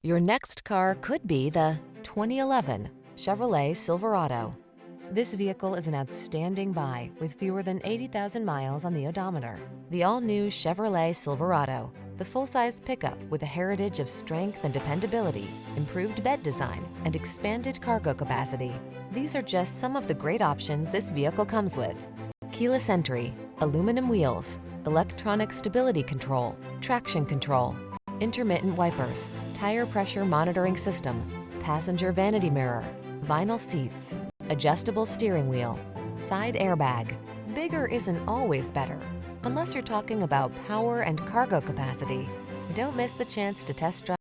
Your next car could be the 2011 Chevrolet Silverado. This vehicle is an outstanding buy with fewer than 80,000 miles on the odometer. The all-new Chevrolet Silverado, the full-size pickup with a heritage of strength and dependability, improved bed design, and expanded cargo capacity. These are just some of the great options this vehicle comes with: keyless entry, aluminum wheels, electronic stability control, traction control, intermittent wipers, tire pressure monitoring system, passenger vanity mirror, vinyl seats, adjustable steering wheel, side airbag. Bigger isn't always better, unless you're talking about power and cargo capacity. Don't miss the chance to test drive